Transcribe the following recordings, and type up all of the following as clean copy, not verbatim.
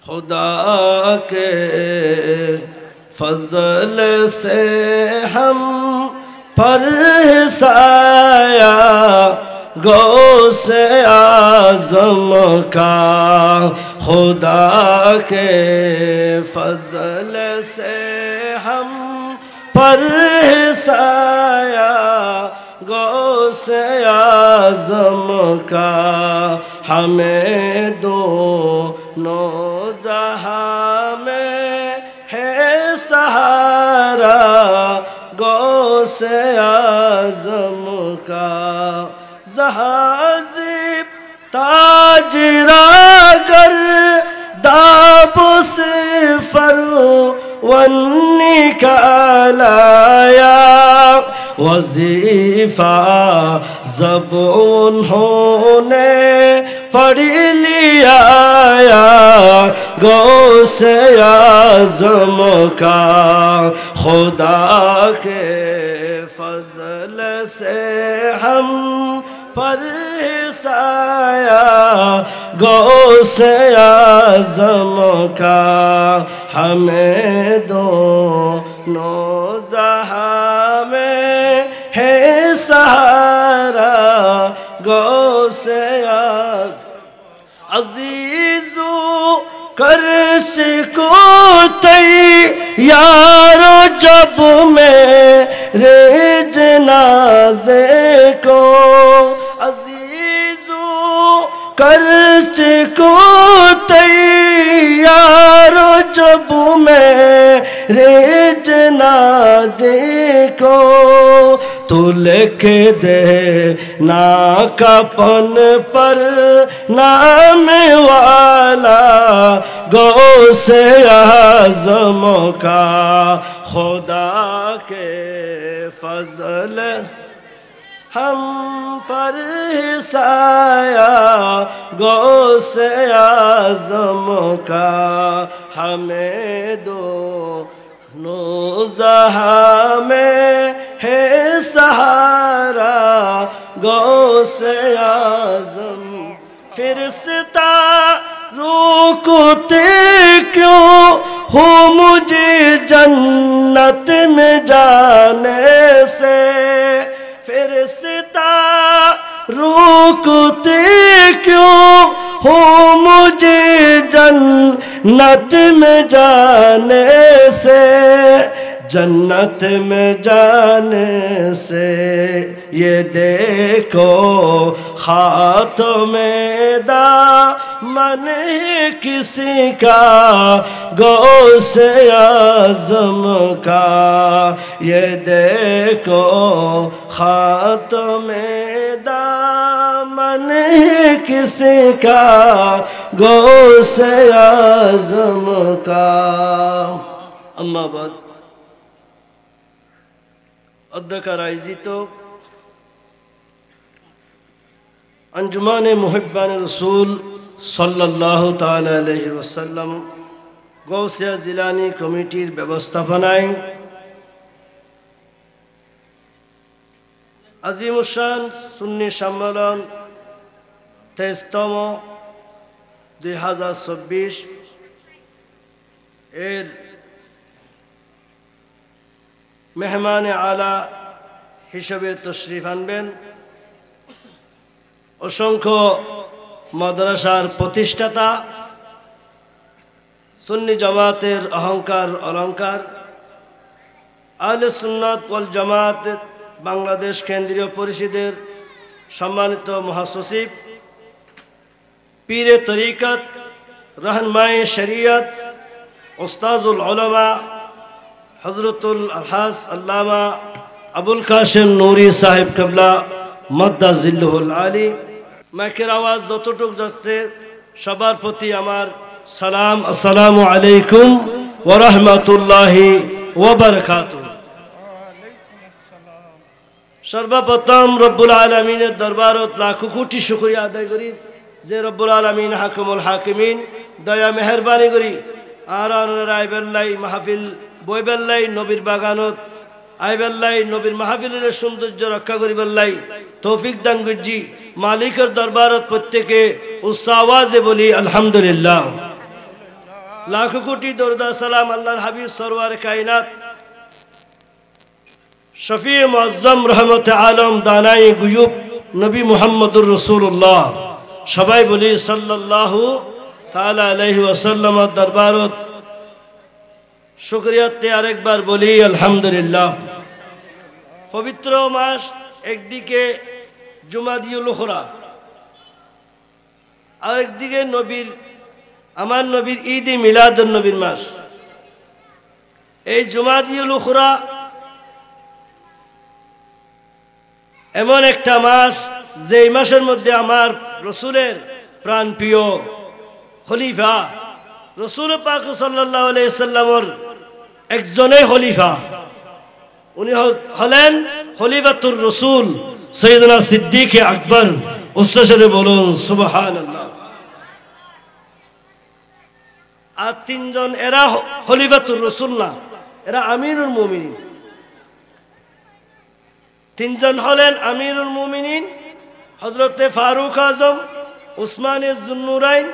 خدا کے فضل سے ہم پر سایہ غوث اعظم کا، خدا کے فضل سے ہم پر سایہ غوث اعظم کا، ہمیں دونوں جہاں میں ہے سہارا غوث اعظم کا، زہازب تاجراگر داب صفر ونکالایا، وظیفہ جب انہوں نے پڑھ لیا غوث اعظم کا، خدا کے فضل سے ہم پر سایہ غوث اعظم کا، ہمیں دونوں جہاں میں ہے سہارا غوث اعظم، عزیزو کرش کو تیارو جب میرے جنازے کو، عزیزو کرش کو تیارو جب میرے جنازے کو، تو لکھ دے نا کفن پر نام والا غوث اعظم کا، خدا کے فضل ہم پر سایہ غوث اعظم کا، ہمیں دونوں جہاں میں ہے سہارا غوث اعظم، فرشتہ روکتے کیوں ہو مجھے جنت میں جانے سے، فرشتہ روکتے کیوں ہو مجھے جنت میں جانے سے، جنت میں جانے سے، یہ دیکھو خاتم دامن کسی کا غوث اعظم کا، یہ دیکھو خاتم دامن کسی کا غوث اعظم کا۔ اما بعد، অধ্যক্ষার আয়োজিত আঞ্জুমান মুহিব্বান রসুল সাল্লাল্লাহু তাআলা আলাইহি ওয়াসাল্লাম গৌসিয়া জিলানী কমিটির ব্যবস্থাপনায় আজিমুশান সুন্নি সম্মেলন 23তম 2024 এর মেহমান আলা হিসেবে তশরিফ আনবেন অসংখ্য মাদ্রাসার প্রতিষ্ঠাতা, সুন্নি জামাতের অহংকার অলংকার, আহলে সুন্নাত ওয়াল জামাত বাংলাদেশ কেন্দ্রীয় পরিষদের সম্মানিত মহাসচিব, পীরে তরিকত, রহনমায়ে শরিয়ত, উস্তাজুল উলামা হযরতুল আলহাজ আল্লামা আবুল কাসেম নুরি সাহেব কিবলা মাদ্দাজিল্লুহুল আলী, মাইকের আওয়াজ যতটুক যাচ্ছে সবার প্রতি আমার সালাম, আসসালামু আলাইকুম ওয়া রাহমাতুল্লাহি ওয়া বারাকাতুহু। সর্বপ্রথম রব্বুল আলামিনের দরবারত লাখো কোটি শুকরিয়া আদায় করি যে রব্বুল আলামিন হাকিমুল হাকিমিন দয়া মেহেরবানি করি আর আইবেল্লাই মাহফিল বইবেল্লাই নবীর বাগানত আইবেল্লাই নবীর মাহফিলের সৌন্দর্য রক্ষা করিবেল্লাই তৌফিক দান করজি। মালিকের দরবারত প্রত্যেকে উচ্চ আওয়াজে বলি আলহামদুলিল্লাহ। লাখ কোটি দরুদ সালাম আল্লাহর হাবিব সরওয়ার কায়নাত শফি মুআজ্জম রহমতে আলম দানাই গুয়ুব নবী মুহাম্মদুর রাসূলুল্লাহ সবাই বলি সাল্লাল্লাহু তাআলা আলাইহি ওয়াসাল্লাম দরবারত শুকরিয়াতে আরেকবার বলি আলহামদুলিল্লাহ। পবিত্র মাস, একদিকে জুমাদিউল উখরা, আরেকদিকে আমার নবীর ঈদ মিলাদুন নবীর মাস। এই জুমাদিউল উখরা এমন একটা মাস যেই মাসের মধ্যে আমার রসুলের প্রাণপ্রিয় খলিফা রসুল পাক সাল্লাল্লাহু আলাইহি সাল্লামের একজনই খলিফা, উনি হলেন খলিফাতুর রসুল সৈয়দনা সিদ্দিক আকবর। উচ্চস্বরে বলুন সুবহানাল্লাহ। আর তিনজন, এরা খলিফাতুর রসুল না, এরা আমিরুল মুমিনিন। তিনজন হলেন আমিরুল মুমিনিন হযরতে ফারুক আজম, উসমানে যুন্নুরাইন,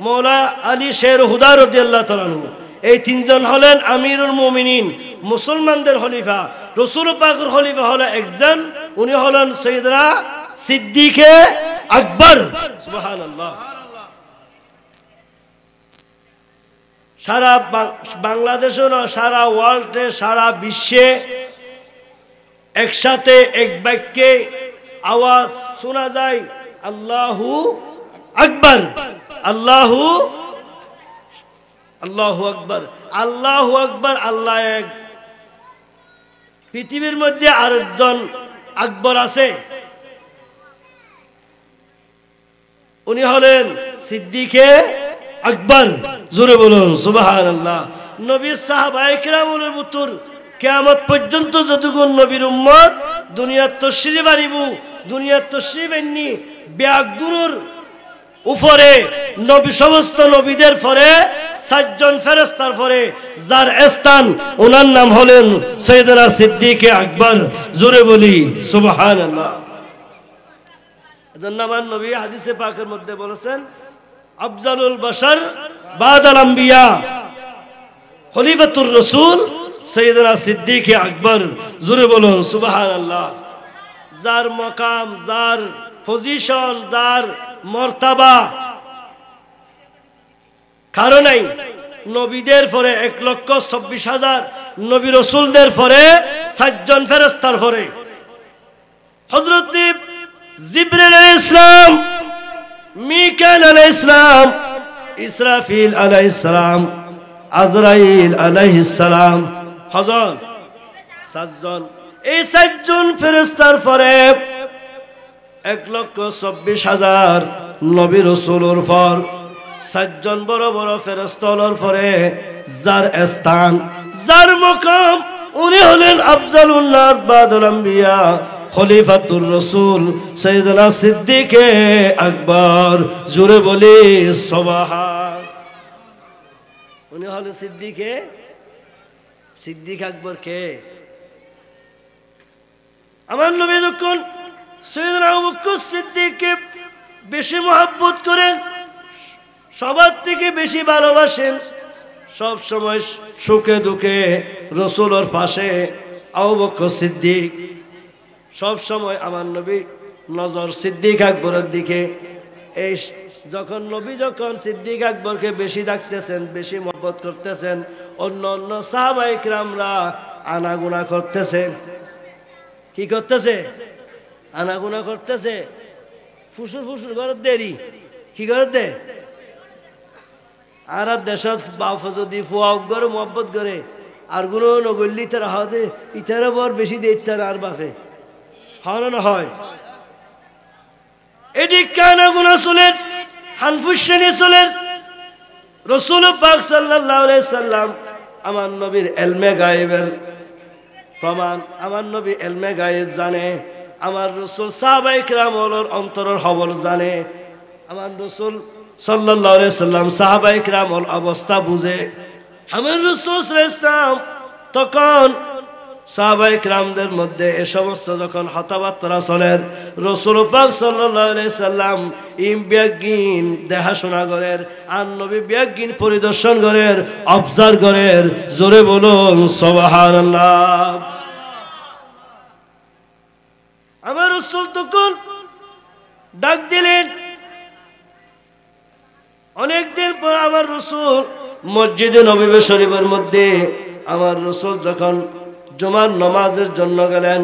মৌলা আলী শের হুদা রাদিয়াল্লাহু তাআলা আনহু। এই তিনজন হলেন আমিরুল মুমিনিন, মুসলমানদের খলিফা। রাসূল পাকের খলিফা হলো একজন, উনি হলেন সাইয়েদনা সিদ্দিক আকবর। সুবহানাল্লাহ। সারা বাংলাদেশে না, সারা ওয়ার্ল্ডে, সারা বিশ্বে একসাথে এক বাক্যে আওয়াজ শোনা যায়, আল্লাহু আকবর, আল্লাহু আল্লাহু আকবর, আল্লাহু আকবর। আল্লাহ এক। পৃথিবীর মধ্যে আরেকজন আকবর আছে, উনি হলেন সিদ্দিকে আকবর। জোরে বলুন সুবহানাল্লাহ। নবীর সাহাবায়ে কেরামের ভিতর কিয়ামত পর্যন্ত যতগুণ নবীর উম্মত দুনিয়ার তশরিফ আনিব, দুনিয়ার তশরিফ আনি ব্যাগুণের উপরে নবী, সমস্ত নবীদের পরে 7জন ফেরেশতার পরে যার স্থান, ওনার নাম হলেন সাইয়েদনা সিদ্দিক আকবর। জোরে বলি সুবহানাল্লাহ। এজন্য আমার নবী হাদিসে পাকের মধ্যে বলেছেন, আফজালুল বাশার বাদাল আম্বিয়া খলিফাতুর রাসূল সাইয়েদনা সিদ্দিক আকবর। জোরে বলুন সুবহানাল্লাহ। যার মকাম, যার পজিশন, যার মর্তাবা কারো নাই। নবীদের পরে 1,26,000, নবী রাসূলদের পরে 7জন ফেরেশতার পরে হযরত জিবরিল আলাইহিস সালাম, মিকাইল আলাইহিস সালাম, ইসরাফিল আলাইহিস সালাম, আজরাইল আলাইহিস সালাম, হযরত 7জন। এই 7জন ফেরেশতার পরে 1,26,000 নবী রাসূলের পর 7জন বড় বড় ফেরেশতার পরে যার স্থান, যার মকাম, উনি হলেন আফজালুন নাস বাদাল আম্বিয়া খলিফাতুর রাসূল সাইয়েদনা সিদ্দিক আকবর। জোরে বলি সুবহান। উনি হলেন সিদ্দিক আকবর। কে? আমার নবী যখন সাইয়েদনা আবু বকর সিদ্দিককে বেশি মহব্বত করেন, সবার থেকে বেশি ভালোবাসেন, সব সময় সুখে দুঃখে রাসূলের পাশে আবু বকর সিদ্দিক। সব সময় আমার নবী নজর সিদ্দিক আকবরের দিকে। এই যখন নবী সিদ্দিক আকবরকে বেশি ডাকতেছেন, বেশি মহব্বত করতেছেন, অন্য অন্য সাহাবায়ে কিরামরা আনাগুনা করতেছেন। কি করতেছে? আনাগুনা করতেছে। ফুসুর ফুসুর করে দেরি। কি করে দে? আর দেশত বাপ যদি ফুয়া করে মহব্বত করে আর গুলো নগল্লি তারা হাতে ইতারা বর বেশি দেখতে আর বাপে হয় না হয়। এটি কানা গুনা চলের, হানফুসেনি চলের। রাসূল পাক সাল্লাল্লাহু আলাইহি সাল্লাম আমার নবীর ইলমে গায়েবের প্রমাণ। আমার নবী ইলমে গায়েব জানে। আমার রাসূল সাহাবায়ে কিরামের অন্তরের খবর জানে। আমার রাসূল সাল্লাল্লাহু আলাইহি সাল্লাম সাহাবায়ে কিরামের অবস্থা বুঝে। আমার রাসূল সাল্লাল্লাহু আলাইহি সাল্লাম তখন সাহাবায়ে কেরামদের মধ্যে এ সমস্ত যখন কথাবার্তা চলেন রাসূল পাক সাল্লাল্লাহু আলাইহি সাল্লাম বিয়াগিন দেখাশোনা করেন আর নবী বিয়াগিন পরিদর্শন করেন অবজার্ভ করেন জোরে বলুন সুবহানাল্লাহ। আমার রাসূল তখন ডাক দিলেন। অনেকদিন পর আমার রাসূল মসজিদে নববী শরীফের মধ্যে আমার রাসূল যখন জুমার নামাজের জন্য গেলেন,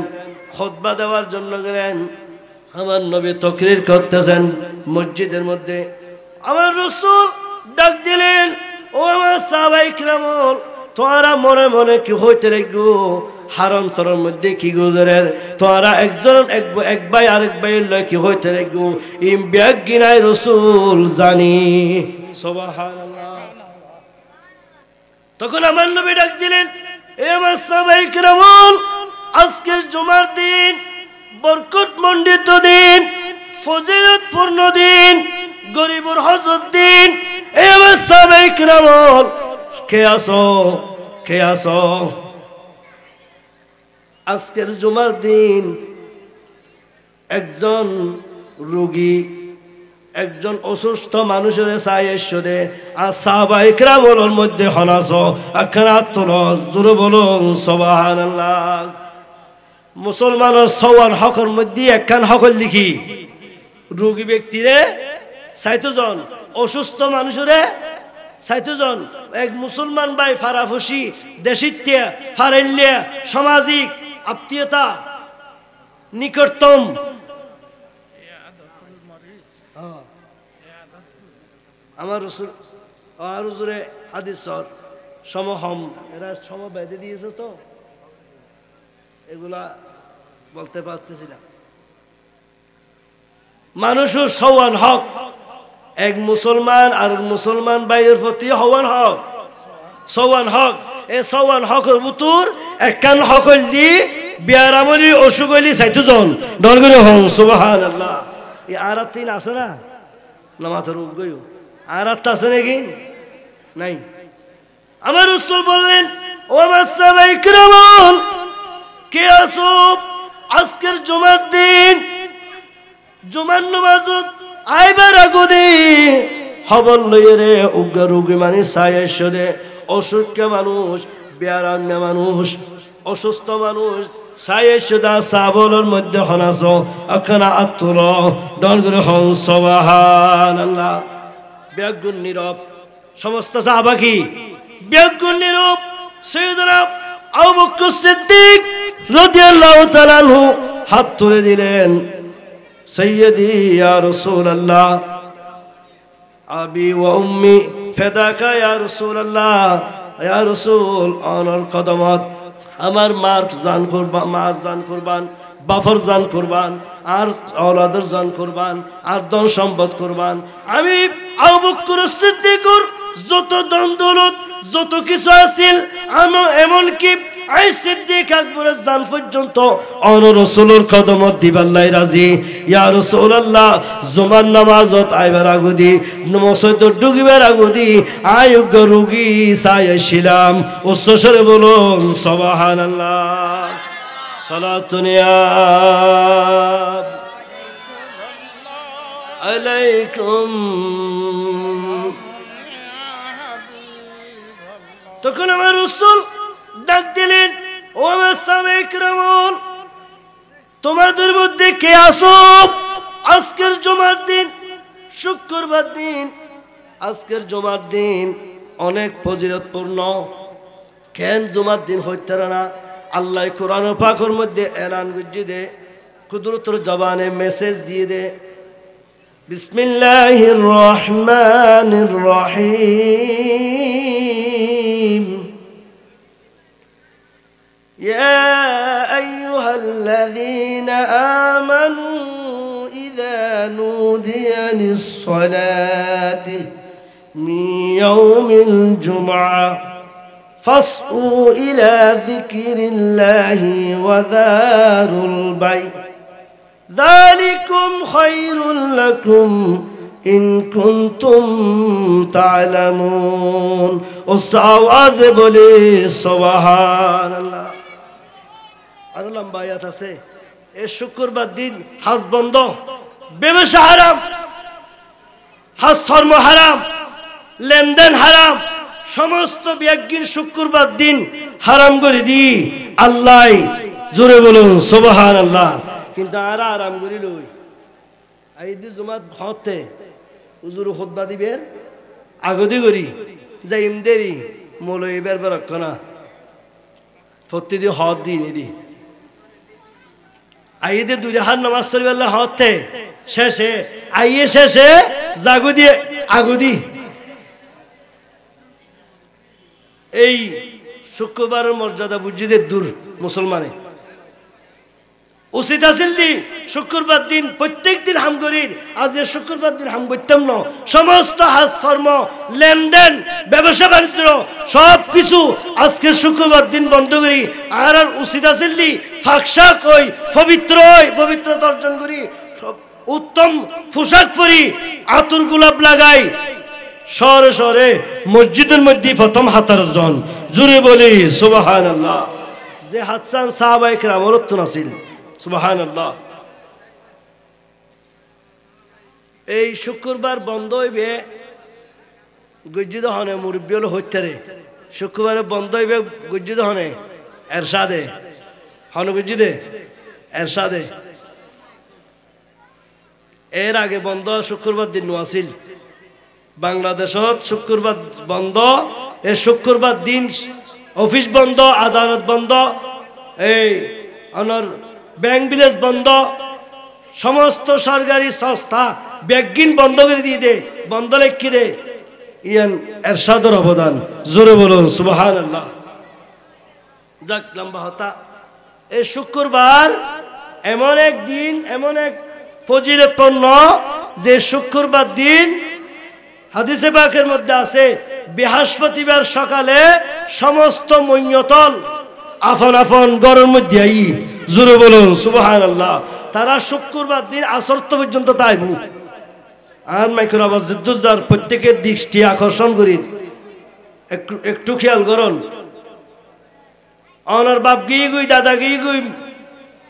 খুতবা দেওয়ার জন্য গেলেন, আমার নবী তাকরীর করতেছেন মসজিদের মধ্যে। আমার রাসূল ডাক দিলেন, ও আমার সাহাবায়ে কিরাম, তোমরা মনে মনে কি হইতে রাখো, হারাম তরের মধ্যে কি গুজরের, তোমরা একজন এক ভাই আরেক ভাইয়ের লয় কি হইতে রাখো, ইম ব্যাগ গিনাই রাসূল জানি। সুবহানাল্লাহ। তখন আমার নবী ডাক দিলেন, এ আমার সাহাবায়ে কিরাম, আজকের জুমার দিন বরকতমণ্ডিত দিন, ফজিলতপূর্ণ দিন, গরিবুর হজরত দিন। এ আমার সাহাবায়ে কিরাম, কে আসো, কে আসো। আজকের জুমার দিন একজন রোগী, একজন অসুস্থ মানুষের সাহায্যে আর সাহাবায়ে কেরামের মধ্যে হনাস একখানা তোলো জোরে বলুন সুবহানাল্লাহ। মুসলমানের সওয়ার হকের মধ্যে একখান হকল লিখি, রোগী ব্যক্তিরে ৬০ জন, অসুস্থ মানুষেরে ৬০ জন। এক মুসলমান ভাই ফারাফুসি দেশিত্যা ফারেল্যা সামাজিক আত্মীয়তা নিকটতম আমার রাসূল আর হুজুরে হাদিস সমহম এরা সম বেঁধে দিয়েছে, তো এগুলা বলতে পারতেছি না। মানুষের সওয়ান হক, এক মুসলমান আর মুসলমান ভাইয়ের প্রতি হওয়ান হক, সওয়ান হক। এই সওয়ান হকের ভিতর একখান হকল দি বিয়ারামলি অসুখ হইলি ৬০ জন ডর করে হন সুবহানাল্লাহ। এই আর তিন আছে না, না মাথার রোগ গই আর আছে নাকি নাই? আমার রাসূল বললেন, ও আমার সাহাবায়ে কিরাম, কে আসো, আজকের জুমার দিন জুমার নামাজ আইবার আগুদি খবর লইয়ে রে উগ্র রোগী মানে সাহায্য দে, অসুস্থ মানুষ, বেয়ারাম্য মানুষ, অসুস্থ মানুষ সাহায্য দা সাবলের মধ্যে হনাস একখানা আত্মল ডর করে হন সুবহানাল্লাহ। ব্যাগুন নীরব, সমস্ত সাহাবা কি ব্যাগুন নীরব। সাইয়েদনা আবু বকর সিদ্দিক রাদিয়াল্লাহু তাআলা আনহু হাত তুলে দিলেন, সাইয়্যিদি ইয়া রাসূলুল্লাহ, আবি ওয়া উম্মি ফিদাকা ইয়া রাসূলুল্লাহ, ইয়া রাসূল আনার কদমত, আমার মার জান কুরবান, মার জান কুরবান, বাফর জান কুরবান, আর আওলাদের জান কুরবান, আর ধন সম্পদ কুরবান। আমি আবু বকর সিদ্দিকর যত ধন দৌলত যত কিছু আছিল, আমি এমনকি আই সিদ্দিক আকবরের জান পর্যন্ত অন রাসূলের কদমত দিবাল্লাই রাজি। ইয়া রাসূলুল্লাহ, জুমার নামাজত আইবার আগুদি, মসজিদ ঢুকিবার আগুদি আয়োগ্য রোগী চাইছিলাম। উচ্চস্বরে বলুন সুবহানাল্লাহ। সালাতুন ইয়া আলাইকুম। তখন আমার রাসূল ডাক দিলেন, ও আমার সাহাবায়ে কিরাম, তোমাদের মধ্যে কে আসো, আজকের জুমার দিন, শুক্রবার দিন, আজকের জুমার দিন অনেক ফজিলতপূর্ণ। কেন জুমার দিন হইতে না? আল্লাহ কোরআন পাকের মধ্যে এলান গুজি দে, কুদরতের জবানে মেসেজ দিয়ে দে, বিসমিল্লাহির রহমানির রহিম, يا أيها الذين آمنوا إذا نودي للصلاة من يوم الجمعة فاسعوا إلى ذكر الله وذاروا البيع ذلكم خير لكم إن كنتم تعلمون. والآواز بولي سبحان الله. আরো লম্বা আয়াত আছে। এই শুক্রবার দিন হাজ বন্ধ, ব্যবসা হারাম, হাজ ধর্ম হারাম, লেনদেন হারাম, সমস্ত বিয়াজ্ঞিন শুক্রবার দিন হারাম করে দি আল্লাহ। জোরে বলুন সুবহানাল্লাহ। কিন্তু আরা আরাম করি লই আইদি জুমাত হতে হুজুর খুতবা দিবের আগদি করি যাইম দেরি মৌলবি বের বেরক্ষণা প্রতিদিন হদ দিই নিদি আইদে দুই হাত নামাজ পড়িবার হতে শেষে আইয়ে শেষে জাগু দিয়ে আগুদি। এই শুক্রবারের মর্যাদা বুঝিদের দূর মুসলমানে উচিত আছিল দি শুক্রবার দিন প্রত্যেক দিন হাম করির। আজ শুক্রবার দিন হাম করতাম না, সমস্ত হাজ ধর্ম লেনদেন ব্যবসা বাণিজ্য সব কিছু আজকে শুক্রবার দিন বন্ধ করি। আর উচিত আছিল দি ফাঁকশা কই পবিত্র পবিত্রতা অর্জন করি, সব উত্তম পোশাক পরি, আতর গোলাপ লাগাই শহরে শহরে মসজিদের মধ্যে প্রথম হাতার জন জুড়ে বলি সুবহানাল্লাহ। যে হাতসান সাহাবায়ে কেরামের উত্তম আছিল সুবহানাল্লাহ। এই শুক্রবার বন্ধ হইবে গজ্জিদ হনে মুরব্বী হলো হইতারে শুক্রবারে বন্ধ হইবে গজ্জিদ হনে এরশাদে হন গজ্জিদে এরশাদে। এর আগে বন্ধ শুক্রবার দিন আছিল বাংলাদেশত শুক্রবার বন্ধ। এই শুক্রবার দিন অফিস বন্ধ, আদালত বন্ধ, এই অনর ব্যাংক বিলেজ বন্ধ, সমস্ত সরকারি সংস্থা ব্যাগিন বন্ধ করে দিয়ে দে, বন্ধ লেখি দে। ইয়ান এরশাদের অবদান জোরে বলুন সুবহানাল্লাহ। যাক লম্বা হতা। এই শুক্রবার এমন এক দিন, এমন এক ফজিলতপূর্ণ যে শুক্রবার দিন হাদিসে পাকের মধ্যে আছে বৃহস্পতিবার সকালে সমস্ত মৈয়তল আফন আফন ঘরের মধ্যে আই জোরে বলুন সুবহানাল্লাহ। তারা শুক্রবার দিন আসর পর্যন্ত তাইব আর মাইক্রো আওয়াজ জিদ্দুজার প্রত্যেকের দৃষ্টি আকর্ষণ করি একটু খেয়াল করুন। অনার বাপ গিয়ে গুই, দাদা গিয়ে গুই,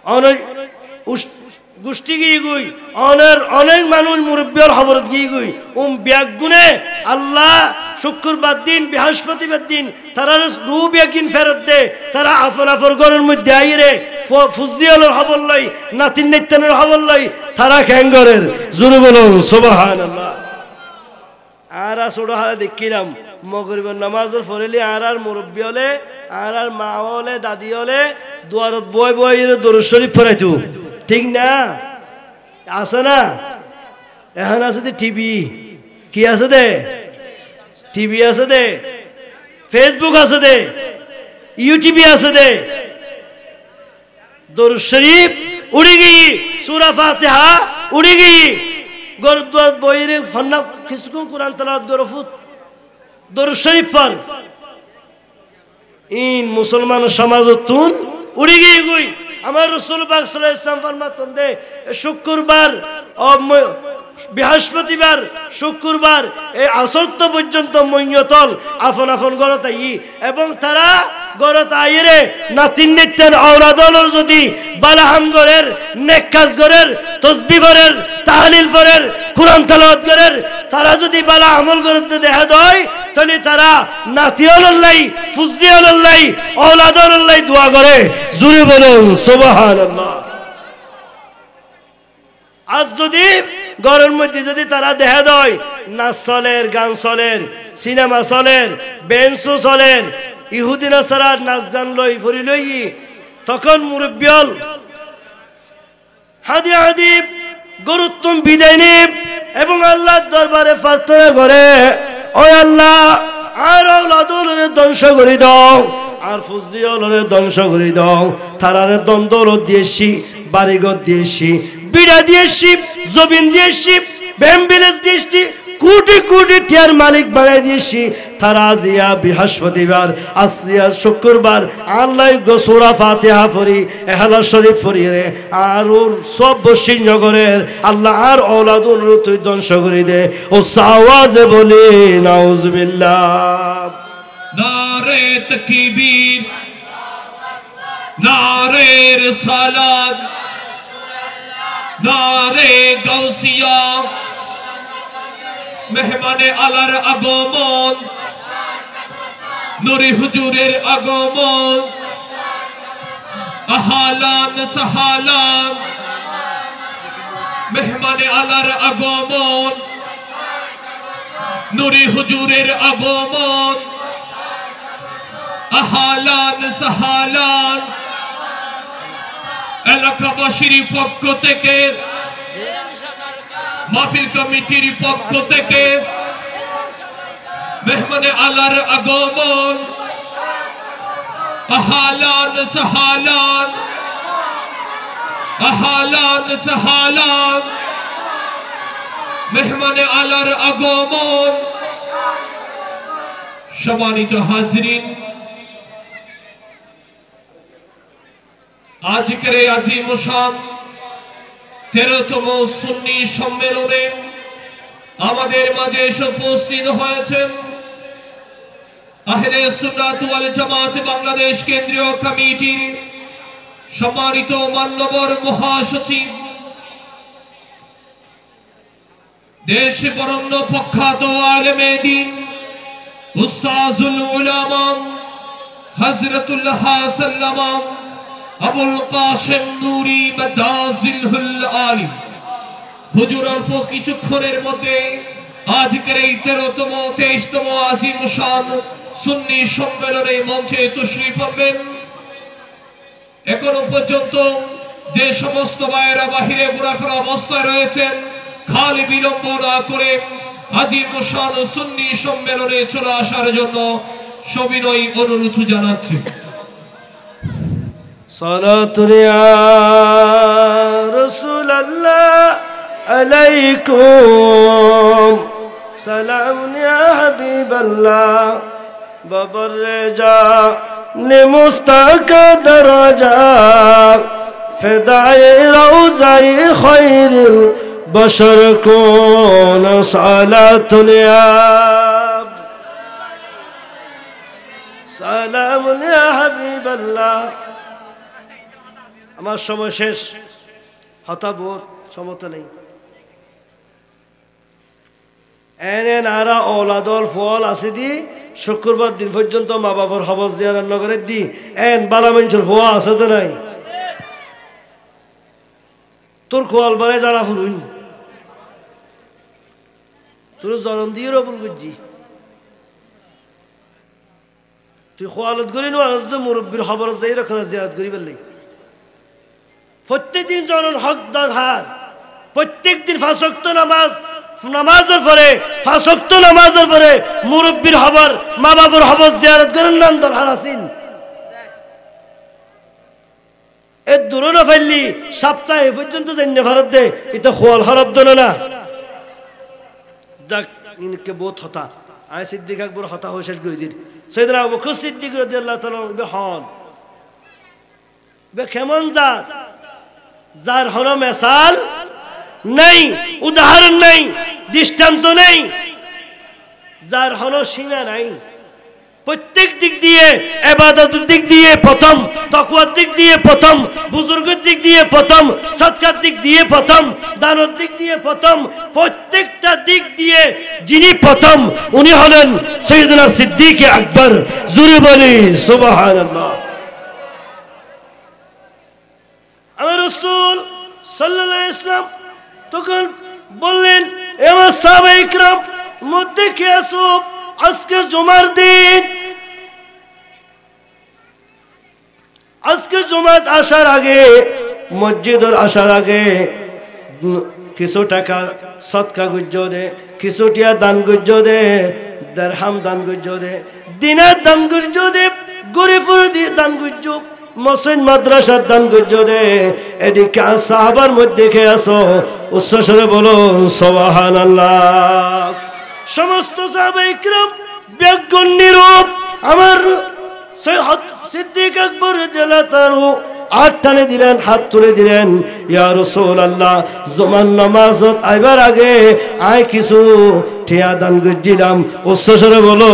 অনার গোষ্ঠী গিয়ে গুই, অনেক অনেক মানুষ মুরব্বীর খবর গিয়ে গুই ব্যাগ গুনে আল্লাহ শুক্রবার দিন বৃহস্পতিবার দিন তারা রু ব্যাগিন ফেরত দে। তারা আফন আফর ঘরের মধ্যে আইরে ফুজিয়ালের খবর লই, নাতিন নিত্যানের খবর লই, তারা খ্যাঙ্গরের জোরে বলুন সুবহানাল্লাহ। আর ছোট হারা দেখিলাম মগরিবের নামাজের ফরেলি আর মুরব্বী হলে আর মা হলে দাদি হলে দুয়ারত বই বই দরুদ শরীফ পড়াইতো, ঠিক না? আছে না? এখন আছে দে টিভি, কি আছে দে টিভি আছে দে, ফেসবুক আছে দে, ইউটিউব আছে দে, দরুদ শরীফ উড়ি গই, সূরা ফাতিহা উড়ি গই, গরদুয়াত বইরে ফন্না কিছুক্ষণ কোরআন তেলাওয়াত গরফুত দরুদ শরীফ পড়। ইন মুসলমান সমাজতুন উড়ি গই গই। আমার রাসূল পাক সাল্লাল্লাহু আলাইহি ওয়াসাল্লাম ফরমাতেন দে শুক্রবার বৃহস্পতিবার শুক্রবার এই আসর পর্যন্ত মৈয়তল আফন আফন গরত আই এবং তারা গরত আইরে নাতিন নিত্যের ঔলাদলর যদি বালাহাম গরের নেক কাজ গরের তাসবিহ গরের তাহলিল গরের কুরআন তেলাওয়াত গরের তারা যদি বালা আমল করতে দেখা দেয় তাহলে তারা নাতিওয়াল্লাহ ফুজিয়াল্লাহ ঔলাদল্লাহ দোয়া করে জোরে বলুন সুবহানাল্লাহ। আজ যদি ঘরের মধ্যে যদি তারা দেখা দেয় নাচ চলের, গান চলের, সিনেমা চলের, বেঞ্চো চলের, ইহুদি নাসারার নাচ গান লই ফুরি লই, তখন মুরব্বিয়ল হাদি হাদি গুরুত্তম বিদায় নিব এবং আল্লাহর দরবারে প্রার্থনা করে, ও আল্লাহ আর ঔলাদুলরে ধ্বংস করে দাও, আর ফুজিয়ালরে ধ্বংস করে দাও, তারারে দ্বন্দ্বর দিয়েছি, বাড়িঘর দিয়েছি, বিড়া দিয়েছি, জমিন দিয়েছি, ব্যাম্বিলেস দিয়েছি, কোটি কোটি টিয়ার মালিক বানাই দিয়েছি। তারা আজিয়া বৃহস্পতিবার আসিয়া শুক্রবার আল্লাহ সূরা ফাতিহা পড়ি, ইখলাস শরীফ পড়ি আর ওর সব বশিরনগরের আল্লাহ আর ঔলাদুল তুই ধ্বংস করে দে। ও আওয়াজে বলি নাউজুবিল্লাহ। নারে তাকবীর, नारे रिसालत नारे गौसिया मेहमाने आलार আগমন नूरी हुजूरेर আগমন আহলান সাহলান মেহমানে আলার আগমন নূরি হুজুরের আগমন আহলান সাহলান এলাকাবাসীর পক্ষ থেকে মাহফিল কমিটির পক্ষ থেকে মেহমানে আলার আগমন আহলান সাহলান আহলান সাহলান মেহমানে আলার আগমন সম্মানিত হাজিরিন আজকের আজিম শান 13তম সুন্নি সম্মেলনে আমাদের মাঝে উপস্থিত হয়েছেন আহলে সুন্নাত ওয়াল জামাত বাংলাদেশ কেন্দ্রীয় কমিটির সম্মানিত মান্যবর মহাসচিব দেশ বরণ্য প্রখ্যাত আলেমে দ্বীন উস্তাজুল উলামা হযরতুল্লাহ সাল্লামা আবুল কাসেম নূরি মাদাজিলহুল আলিম হুজুর অল্প কিছুক্ষণের মধ্যে আজকের এই 13তম 23তম আজিম শান সুন্নি সম্মেলনে মঞ্চে তশরিফ আনবেন। এখনো পর্যন্ত যে সমস্ত ভাইয়েরা বাহিরে মুনাফির অবস্থায় রয়েছেন খালি বিলম্ব না করে আজিম শান সুন্নি সম্মেলনে চলে আসার জন্য সবিনয় অনুরোধ জানাচ্ছি। সালাতুন ইয়া রাসূলুল্লাহ আলাইকুম সালামুন ইয়া হাবিবাল্লাহ বাবার রেজা নে মুস্তাকা দরজা ফিদায়ে রওজায়ে খায়রুল বশর কোন সালাতুন ইয়া সালামুন ইয়া হাবিবাল্লাহ। আমার সময় শেষ, হতাবোধ সমতা নেই। এনে নারা ওলাদল ফল আছে দি শুক্রবার দিন পর্যন্ত মা বাবার হবস জিয়ারত নগরের দি এন বালা মানুষের ফোয়া আছে তো নাই? তোর খোয়াল বারে জানা ফুরুন তোর জরম দিয়ে রবুল করছি তুই খোয়ালত করি নো মুরব্বীর খবর যাই রাখা জিয়ারত করি বললি প্রত্যেক দিন জনের হক দরকার। প্রত্যেক দিন 5 ওয়াক্ত নামাজের পরে 5 ওয়াক্ত নামাজের পরে মুরব্বীর খবর মা বাবার খবর জিয়ারত করেন নাম দরকার আছেন। এর দূরে না ফেললি সপ্তাহে পর্যন্ত জেনে ভারত দে এটা খোয়াল হরব দনে না যাক ইনকে বহুত হতা আয় সিদ্দিক আকবর হতা হয়ে শেষ করে দিন সৈয়দনা আবু বকর সিদ্দিক রাদিয়াল্লাহু তাআলা বেহন বে কেমন জাত যার হলো মেসাল নেই, উদাহরণ নেই, দৃষ্টান্ত নেই, যার হলো সীমা নাই। প্রত্যেক দিক দিয়ে ইবাদতের দিক দিয়ে প্রথম, তাকওয়ার দিক দিয়ে প্রথম, বুজুর্গের দিক দিয়ে প্রথম, সদকার দিক দিয়ে প্রথম, দানের দিক দিয়ে প্রথম, প্রত্যেকটা দিক দিয়ে যিনি প্রথম উনি হলেন সাইয়েদনা সিদ্দিক আকবর। জোরে বলি সুবহানাল্লাহ। আমার রাসূল সাল্লাল্লাহু আলাইহি ওয়াসাল্লাম তখন বললেন আমার সাহাবায়ে ইকরাম মধ্যে কে আসো আজকে জুমার দিন, আজকে জুমাত আসার আগে মসজিদের আসার আগে কিছু টাকা সদকা গুজ্জ দে, কিছু টিয়া দান গুজ্জ দে, দিরহাম দান গুজ্জ দে, দিনার দান গুজ্জ দে, গরিবুর দান গুজ্জ, মসজিদ মাদ্রাসার দান গুজ্জ দে। এদিকে সাহাবার মধ্যে কে আসো উচ্চস্বরে বলো সুবহানাল্লাহ। সমস্ত সাহাবায়ে ইকরাম বিজ্ঞান নিরূপ আমার সিদ্দিক আকবর রাদিয়াল্লাহু তাআলা হাত টানে দিলেন, হাত তুলে দিলেন, ইয়া রাসূলুল্লাহ জুমার নামাজত আইবার আগে আয় কিছু টিয়া দান গজ্জিলাম। উচ্চস্বরে বলো